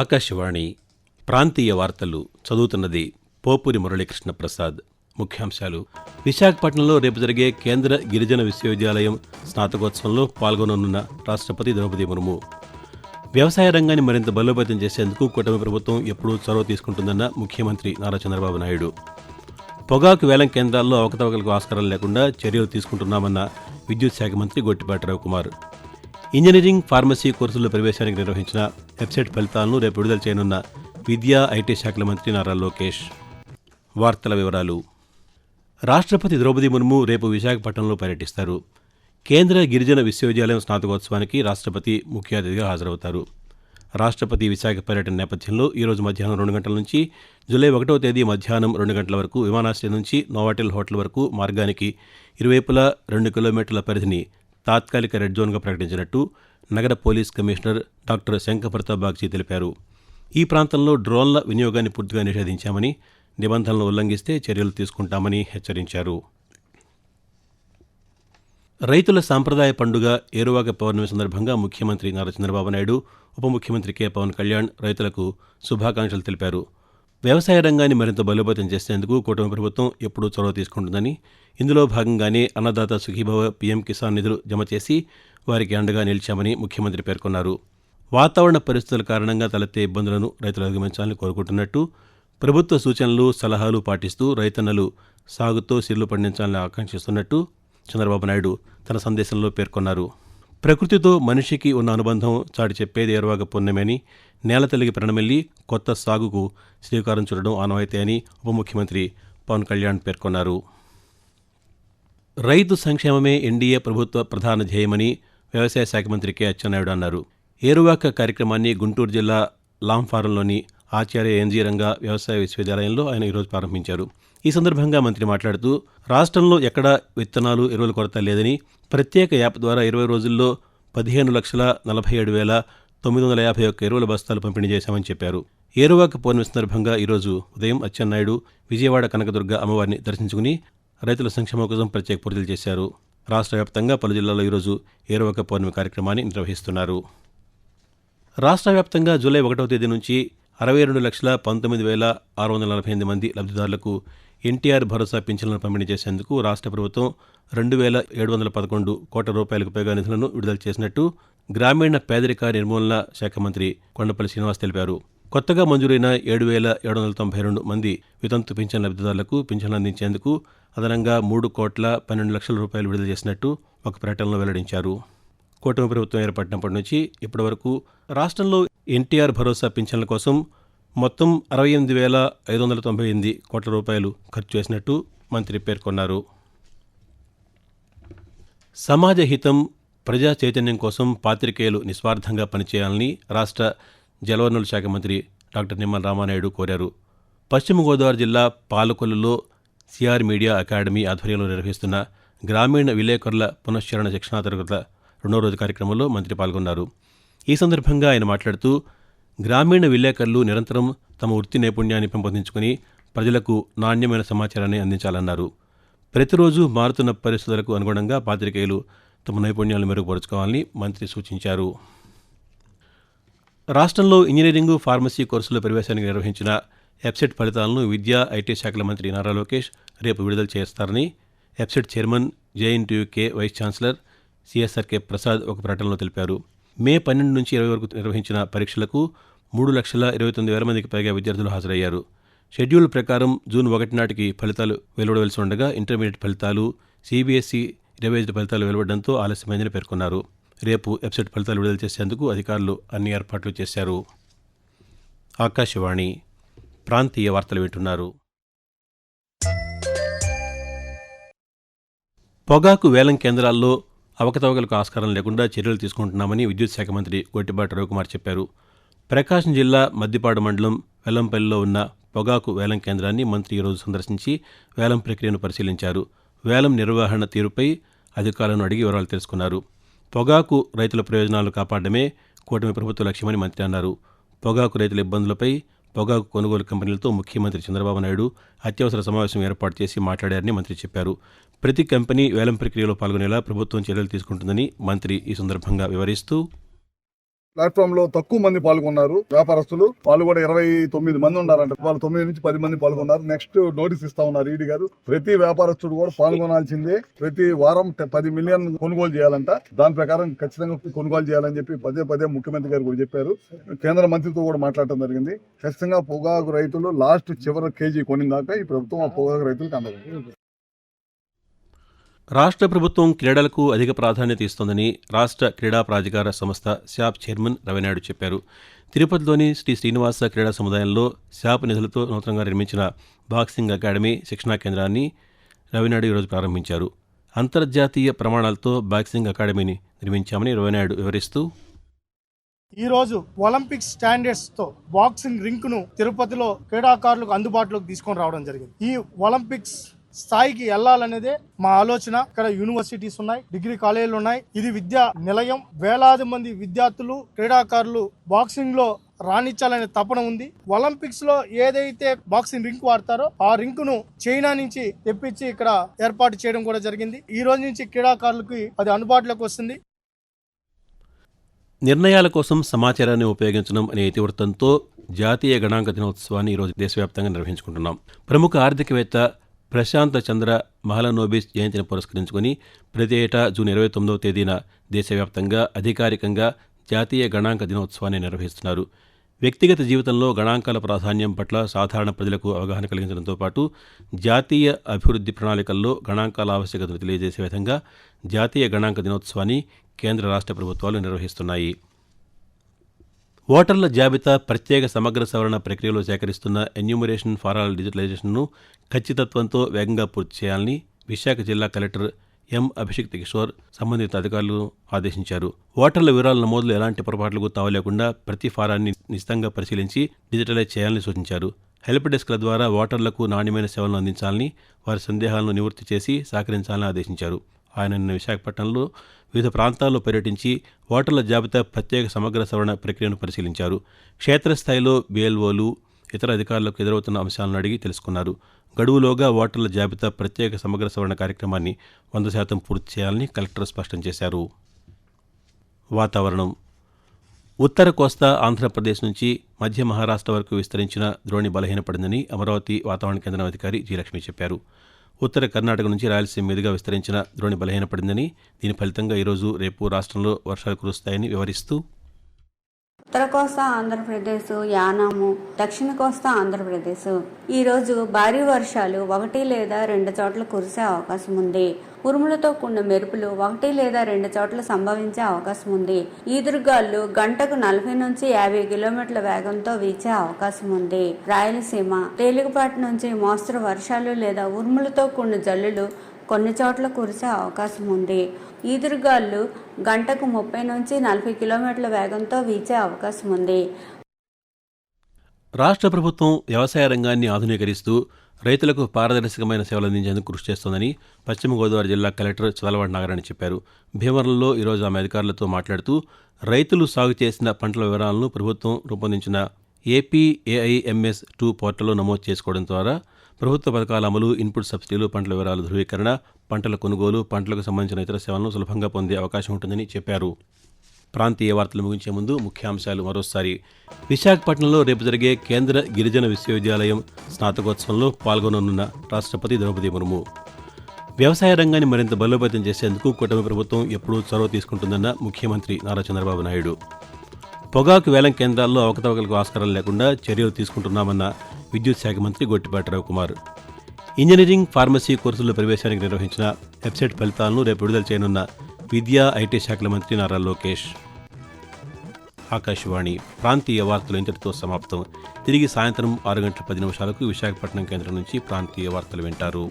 ఆకాశవాణి ప్రాంతీయ వార్తలు చదువుతున్నది పోపురి మురళీకృష్ణ ప్రసాద్. ముఖ్యాంశాలు: విశాఖపట్నంలో రేపు జరిగే కేంద్ర గిరిజన విశ్వవిద్యాలయం స్నాతకోత్సవంలో పాల్గొననున్న రాష్ట్రపతి ద్రౌపది ముర్ము. వ్యవసాయ రంగాన్ని మరింత బలోపేతం చేసేందుకు కూటమి ప్రభుత్వం ఎప్పుడూ చొరవ తీసుకుంటుందన్న ముఖ్యమంత్రి నారా చంద్రబాబు నాయుడు. పొగాకు వేలం కేంద్రాల్లో అవకతవకలకు ఆస్కారం లేకుండా చర్యలు తీసుకుంటున్నామన్న విద్యుత్ శాఖ మంత్రి గొట్టిపాటి రవికుమార్. ఇంజనీరింగ్, ఫార్మసీ కోర్సుల్లో ప్రవేశానికి నిర్వహించిన వెబ్సైట్ ఫలితాలను రేపు విడుదల చేయనున్న విద్యా, ఐటీ శాఖల మంత్రి నారా లోకేష్. వార్తల వివరాలు. రాష్ట్రపతి ద్రౌపది ముర్ము రేపు విశాఖపట్నంలో పర్యటిస్తారు. కేంద్ర గిరిజన విశ్వవిద్యాలయం స్నాతకోత్సవానికి రాష్ట్రపతి ముఖ్య అతిథిగా హాజరవుతారు. రాష్ట్రపతి విశాఖ పర్యటన నేపథ్యంలో ఈరోజు మధ్యాహ్నం 2 గంటల నుంచి జూలై 1వ తేదీ మధ్యాహ్నం 2 గంటల వరకు విమానాశ్రయం నుంచి నోవాటెల్ హోటల్ వరకు మార్గానికి ఇరువైపులా 2 కిలోమీటర్ల పరిధిని తాత్కాలిక రెడ్ జోన్గా ప్రకటించినట్టు నగర పోలీస్ కమిషనర్ డాక్టర్ శంఖప్రతాప్ బాగ్చి తెలిపారు. ఈ ప్రాంతంలో డ్రోన్ల వినియోగాన్ని పూర్తిగా నిషేధించామని, నిబంధనలను ఉల్లంఘిస్తే చర్యలు తీసుకుంటామని హెచ్చరించారు. రైతుల సాంప్రదాయ పండుగ ఏరువాక పౌర్ణమి సందర్భంగా ముఖ్యమంత్రి నారా చంద్రబాబు నాయుడు, ఉప ముఖ్యమంత్రి కె పవన్ కళ్యాణ్ రైతులకు శుభాకాంక్షలు తెలిపారు. వ్యవసాయ రంగాన్ని మరింత బలోపేతం చేసేందుకు కూటమి ప్రభుత్వం ఎప్పుడూ చొరవ తీసుకుంటుందని, ఇందులో భాగంగానే అన్నదాత సుఖీభవ, పీఎం కిసాన్ నిధులు జమ చేసి వారికి అండగా నిలిచామని ముఖ్యమంత్రి పేర్కొన్నారు. వాతావరణ పరిస్థితుల కారణంగా తలెత్తే ఇబ్బందులను రైతులు అధిగమించాలని కోరుకుంటున్నట్టు, ప్రభుత్వ సూచనలు, సలహాలు పాటిస్తూ రైతన్నలు సాగుతో సిర్లు పండించాలని ఆకాంక్షిస్తున్నట్టు చంద్రబాబు నాయుడు తన సందేశంలో పేర్కొన్నారు. ప్రకృతితో మనిషికి ఉన్న అనుబంధం చాటి చెప్పేది ఏరువాక పౌర్ణమి అని, నేల తల్లికి ప్రణమిల్లి కొత్త సాగుకు శ్రీకారం చుట్టడం ఆనవాయితీ అని ఉప ముఖ్యమంత్రి పవన్ కళ్యాణ్ పేర్కొన్నారు. రైతు సంక్షేమమే ఎన్డీఏ ప్రభుత్వ ప్రధాన ధ్యేయమని వ్యవసాయ శాఖ మంత్రి కె అచ్చెన్నాయుడు అన్నారు. ఏరువాక కార్యక్రమాన్ని గుంటూరు జిల్లా లాంఫారంలోని ఆచార్య ఎన్జీ రంగా వ్యవసాయ విశ్వవిద్యాలయంలో ఆయన ఈరోజు ప్రారంభించారు. ఈ సందర్భంగా మంత్రి మాట్లాడుతూ, రాష్ట్రంలో ఎక్కడా విత్తనాలు, ఎరువుల కొరత లేదని, ప్రత్యేక యాప్ ద్వారా 20 రోజుల్లో 15,47,951 ఎరువుల బస్తాలు పంపిణీ చేశామని చెప్పారు. ఏరువాక పౌర్ణమి సందర్భంగా ఈరోజు ఉదయం అచ్చెన్నాయుడు విజయవాడ కనకదుర్గ అమ్మవారిని దర్శించుకుని రైతుల సంక్షేమం కోసం ప్రత్యేక పూజలు చేశారు. రాష్ట్ర వ్యాప్తంగా పలు జిల్లాల్లో ఈరోజు ఏరువాక పౌర్ణమి కార్యక్రమాన్ని నిర్వహిస్తున్నారు. రాష్ట్ర వ్యాప్తంగా జూలై 1వ తేదీ నుంచి 62,19,648 మంది లబ్ధిదారులకు ఎన్టీఆర్ భరోసా పింఛన్లను పంపిణీ చేసేందుకు రాష్ట్ర ప్రభుత్వం 2,711 కోట్ల రూపాయలకు పైగా నిధులను విడుదల చేసినట్టు గ్రామీణ పేదరిక నిర్మూలన శాఖ మంత్రి కొండపల్లి శ్రీనివాస్ తెలిపారు. కొత్తగా మంజూరైన 7,792 మంది వితంతు పింఛన్ లబ్ధిదారులకు పింఛన్లు అందించేందుకు అదనంగా 3,12,00,000 రూపాయలు విడుదల చేసినట్టు ఒక ప్రకటనలో వెల్లడించారు. కూటమి ప్రభుత్వం ఏర్పడినప్పటి నుంచి ఇప్పటివరకు రాష్ట్రంలో ఎన్టీఆర్ భరోసా పింఛన్ల కోసం మొత్తం 68,598 కోట్ల రూపాయలు ఖర్చు చేసినట్టు మంత్రి పేర్కొన్నారు. సమాజ హితం, ప్రజా చైతన్యం కోసం పాత్రికేయులు నిస్వార్థంగా పనిచేయాలని రాష్ట్ర జలవనరుల శాఖ మంత్రి డాక్టర్ నిమ్మల రామానాయుడు కోరారు. పశ్చిమ గోదావరి జిల్లా పాలకొల్లులో సిఆర్ మీడియా అకాడమీ ఆధ్వర్యంలో నిర్వహిస్తున్న గ్రామీణ విలేకరుల పునశ్చరణ శిక్షణా తరగతుల 2వ రోజు కార్యక్రమంలో మంత్రి పాల్గొన్నారు. ఈ సందర్భంగా ఆయన మాట్లాడుతూ, గ్రామీణ విలేకరులు నిరంతరం తమ వృత్తి నైపుణ్యాన్ని పెంపొందించుకుని ప్రజలకు నాణ్యమైన సమాచారాన్ని అందించాలన్నారు. ప్రతిరోజు మారుతున్న పరిస్థితులకు అనుగుణంగా పాత్రికేయులు తమ నైపుణ్యాలను మెరుగుపరుచుకోవాలని మంత్రి సూచించారు. రాష్ట్రంలో ఇంజనీరింగ్, ఫార్మసీ కోర్సుల్లో ప్రవేశానికి నిర్వహించిన వెబ్సైట్ ఫలితాలను విద్యా, ఐటీ శాఖల మంత్రి నారా లోకేష్ రేపు విడుదల చేస్తారని website chairman, JNTUK vice chancellor CSRK Prasad ఒక ప్రకటనలో తెలిపారు. మే 12 నుంచి 20 వరకు నిర్వహించిన పరీక్షలకు 3,29,000 మందికి పైగా విద్యార్థులు హాజరయ్యారు. షెడ్యూల్ ప్రకారం జూన్ 1 నాటికి ఫలితాలు వెలువడవలసి ఉండగా ఇంటర్మీడియట్ ఫలితాలు, సిబిఎస్ఈ రివైజ్డ్ ఫలితాలు వెలువడడంతో ఆలస్యమైందని పేర్కొన్నారు. రేపు వెబ్సైట్ ఫలితాలు విడుదల చేసేందుకు అధికారులు అన్ని ఏర్పాట్లు చేశారు. ఆకాశవాణి ప్రాంతీయ వార్తలు వింటున్నారు. పొగాకు వేలం కేంద్రాల్లో అవకతవకలకు ఆస్కారం లేకుండా చర్యలు తీసుకుంటున్నామని విద్యుత్ శాఖ మంత్రి గొట్టిపాటి రవికుమార్ చెప్పారు. ప్రకాశం జిల్లా మద్దిపాడు మండలం వెల్లంపల్లిలో ఉన్న పొగాకు వేలం కేంద్రాన్ని మంత్రి ఈరోజు సందర్శించి వేలం ప్రక్రియను పరిశీలించారు. వేలం నిర్వహణ తీరుపై అధికారులను అడిగి వివరాలు తెలుసుకున్నారు. పొగాకు రైతుల ప్రయోజనాలు కాపాడమే కూటమి ప్రభుత్వ లక్ష్యమని మంత్రి అన్నారు. పొగాకు రైతుల ఇబ్బందులపై పొగాకు కొనుగోలు కంపెనీలతో ముఖ్యమంత్రి చంద్రబాబు నాయుడు అత్యవసర సమావేశం ఏర్పాటు చేసి మాట్లాడారని మంత్రి చెప్పారు. ప్రతి కంపెనీ వేలం ప్రక్రియలో పాల్గొనేలా ప్రభుత్వం చర్యలు తీసుకుంటుందని మంత్రి ఈ సందర్భంగా వివరిస్తూ, ప్లాట్ఫామ్ లో తక్కువ మంది పాల్గొన్నారు వ్యాపారస్తులు. వాళ్ళు కూడా 29 మంది ఉన్నారంట. వాళ్ళు 9 నుంచి 10 మంది పాల్గొన్నారు. నెక్స్ట్ నోటీస్ ఇస్తా ఉన్నారు ఈడీ గారు. ప్రతి వ్యాపారస్తుడు కూడా పాల్గొనాల్సిందే. ప్రతి వారం 10 మిలియన్ కొనుగోలు చేయాలంట. దాని ప్రకారం ఖచ్చితంగా కొనుగోలు చేయాలని చెప్పి పదే ముఖ్యమంత్రి గారు కూడా చెప్పారు. కేంద్ర మంత్రితో కూడా మాట్లాడటం జరిగింది. ఖచ్చితంగా పొగాకు రైతులు లాస్ట్ చివరి కేజీ కొనిందాక ఈ ప్రభుత్వం ఆ పొగాకు రైతులకు అందదు. రాష్ట్ర ప్రభుత్వం క్రీడలకు అధిక ప్రాధాన్యత ఇస్తోందని రాష్ట్ర క్రీడా ప్రాధికార సంస్థ శాప్ చైర్మన్ రవినాయుడు చెప్పారు. తిరుపతిలోని శ్రీ శ్రీనివాస క్రీడా సముదాయంలో శాప్ నిధులతో నూతనంగా నిర్మించిన బాక్సింగ్ అకాడమీ శిక్షణా కేంద్రాన్ని రవినాయుడు ఈరోజు ప్రారంభించారు. అంతర్జాతీయ ప్రమాణాలతో బాక్సింగ్ అకాడమీని నిర్మించామని రవినాయుడు వివరిస్తూ, ఈ రోజు ఒలింపిక్ స్టాండర్డ్స్ తో బాక్సింగ్ రింక్ ను తిరుపతిలో క్రీడాకారులకు అందుబాటులోకి తీసుకొని రావడం జరిగింది. ఈ ఒలింపిక్స్ స్థాయికి వెళ్లాలనేదే మా ఆలోచన. ఇక్కడ యూనివర్సిటీస్ ఉన్నాయి, డిగ్రీ కాలేజీలు ఉన్నాయి. ఇది విద్యా నిలయం. వేలాది మంది విద్యార్థులు, క్రీడాకారులు బాక్సింగ్ లో రాణించాలనే తపన ఉంది. ఒలింపిక్స్ లో ఏదైతే బాక్సింగ్ రింక్ వాడతారో ఆ రింక్ ను చైనా నుంచి తెప్పించి ఇక్కడ ఏర్పాటు చేయడం కూడా జరిగింది. ఈ రోజు నుంచి క్రీడాకారులకి అది అందుబాటులోకి వస్తుంది. నిర్ణయాల కోసం సమాచారాన్ని ఉపయోగించడం అనే ఇతివృత్తంతో జాతీయ గణాంక దినోత్సవాన్ని ఈరోజు దేశవ్యాప్తంగా నిర్వహించుకుంటున్నాం. ప్రముఖ ఆర్థికవేత్త ప్రశాంత్ చంద్ర మహలనోబిస్ జయంతిని పురస్కరించుకుని ప్రతి ఏటా జూన్ 29వ తేదీన దేశవ్యాప్తంగా అధికారికంగా జాతీయ గణాంక దినోత్సవాన్ని నిర్వహిస్తున్నారు. వ్యక్తిగత జీవితంలో గణాంకాల ప్రాధాన్యం పట్ల సాధారణ ప్రజలకు అవగాహన కలిగించడంతో పాటు జాతీయ అభివృద్ధి ప్రణాళికల్లో గణాంకాల ఆవశ్యకతను తెలియజేసే విధంగా జాతీయ గణాంక దినోత్సవాన్ని కేంద్ర రాష్ట్ర ప్రభుత్వాలు నిర్వహిస్తున్నాయి. ఓటర్ల జాబితా ప్రత్యేక సమగ్ర సవరణ ప్రక్రియలో సేకరిస్తున్న ఎన్యూమరేషన్ ఫారాల డిజిటలైజేషన్ను ఖచ్చితత్వంతో వేగంగా పూర్తి చేయాలని విశాఖ జిల్లా కలెక్టర్ ఎం అభిషిక్త్ కిషోర్ సంబంధిత అధికారులను ఆదేశించారు. ఓటర్ల వివరాల నమోదులో ఎలాంటి పొరపాట్లకు తావలేకుండా ప్రతి ఫారాన్ని నిశితంగా పరిశీలించి డిజిటలైజ్ చేయాలని సూచించారు. హెల్ప్ డెస్క్ల ద్వారా ఓటర్లకు నాణ్యమైన సేవలను అందించాలని, వారి సందేహాలను నివృత్తి చేసి సహకరించాలని ఆదేశించారు. ఆయన నిన్న విశాఖపట్నంలో వివిధ ప్రాంతాల్లో పర్యటించి ఓటర్ల జాబితా ప్రత్యేక సమగ్ర సవరణ ప్రక్రియను పరిశీలించారు. క్షేత్రస్థాయిలో BLOలు ఇతర అధికారులకు ఎదురవుతున్న అంశాలను అడిగి తెలుసుకున్నారు. గడువులోగా ఓటర్ల జాబితా ప్రత్యేక సమగ్ర సవరణ కార్యక్రమాన్ని 100% పూర్తి చేయాలని కలెక్టర్ స్పష్టం చేశారు. వాతావరణం. ఉత్తర కోస్తా ఆంధ్రప్రదేశ్ నుంచి మధ్య మహారాష్ట్ర వరకు విస్తరించిన ద్రోణి బలహీనపడిందని అమరావతి వాతావరణ కేంద్రం అధికారి జి. లక్ష్మి చెప్పారు. ఉత్తర కర్ణాటక నుంచి రాయలసీమ మీదుగా విస్తరించిన ద్రోణి బలహీనపడిందని, దీని ఫలితంగా ఈరోజు రేపు రాష్ట్రంలో వర్షాలు కురుస్తాయని వివరిస్తూ, ఉత్తర కోస్తా ఆంధ్రప్రదేశ్, యానాము, దక్షిణ కోస్తా ఆంధ్రప్రదేశ్ ఈరోజు భారీ వర్షాలు 1 లేదా 2 చోట్ల కురిసే అవకాశం ఉంది. ఉరుములతో కూడిన మెరుపులు 1 లేదా 2 చోట్ల సంభవించే అవకాశం ఉంది. ఈదురుగాలు గంటకు 40 నుంచి 50 కిలోమీటర్ల వేగంతో వీచే అవకాశం ఉంది. రాయలసీమ తేలికపాటి నుంచి మోస్తరు వర్షాలు లేదా ఉరుములతో కూడిన జల్లులు కొన్ని చోట్ల కురిసే అవకాశం ఉంది. ఈదురుగాలు గంటకు 30 నుంచి 40 కిలోమీటర్ల వేగంతో వీచే అవకాశం ఉంది. రాష్ట్ర ప్రభుత్వం వ్యవసాయ రంగాన్ని ఆధునీకరిస్తూ రైతులకు పారదర్శకమైన సేవలు అందించేందుకు కృషి చేస్తోందని పశ్చిమ గోదావరి జిల్లా కలెక్టర్ చదలవాడ నాగరాణి చెప్పారు. భీమవరంలో ఈరోజు ఆమె అధికారులతో మాట్లాడుతూ రైతులు సాగు చేసిన పంటల వివరాలను ప్రభుత్వం రూపొందించిన APAIMS2 పోర్టల్లో నమోదు చేసుకోవడం ద్వారా ప్రభుత్వ పథకాల అమలు, ఇన్పుట్ సబ్సిడీలు, పంటల వివరాల ధృవీకరణ, పంటల కొనుగోలు, పంటలకు సంబంధించిన ఇతర సేవలను సులభంగా పొందే అవకాశం ఉంటుందని చెప్పారు. ప్రాంతీయ వార్తలు ముగించే ముందు ముఖ్యాంశాలు మరోసారి. విశాఖపట్నంలో రేపు జరిగే కేంద్ర గిరిజన విశ్వవిద్యాలయం స్నాతకోత్సవంలో పాల్గొననున్న రాష్ట్రపతి ద్రౌపది ముర్ము. వ్యవసాయ రంగాన్ని మరింత బలోపేతం చేసేందుకు కూటమి ప్రభుత్వం ఎప్పుడూ చొరవ తీసుకుంటుందన్న ముఖ్యమంత్రి నారా చంద్రబాబు నాయుడు. పొగాకు వేలం కేంద్రాల్లో అవకతవకలకు ఆస్కారం లేకుండా చర్యలు తీసుకుంటున్నామన్న విద్యుత్ శాఖ మంత్రి గొట్టిపాటి రవికుమార్. ఇంజనీరింగ్, ఫార్మసీ కోర్సుల్లో ప్రవేశానికి నిర్వహించిన వెబ్సైట్ ఫలితాలను రేపు విడుదల చేయనున్న విద్యా, IT శాఖల మంత్రి నారా లోకేష్. ఆకాశవాణి ప్రాంతీయ వార్తలు ఇంతటితో సమాప్తం. తిరిగి సాయంత్రం 6 గంటల 10 నిమిషాలకు విశాఖపట్నం కేంద్రం నుంచి ప్రాంతీయ వార్తలు వింటారు.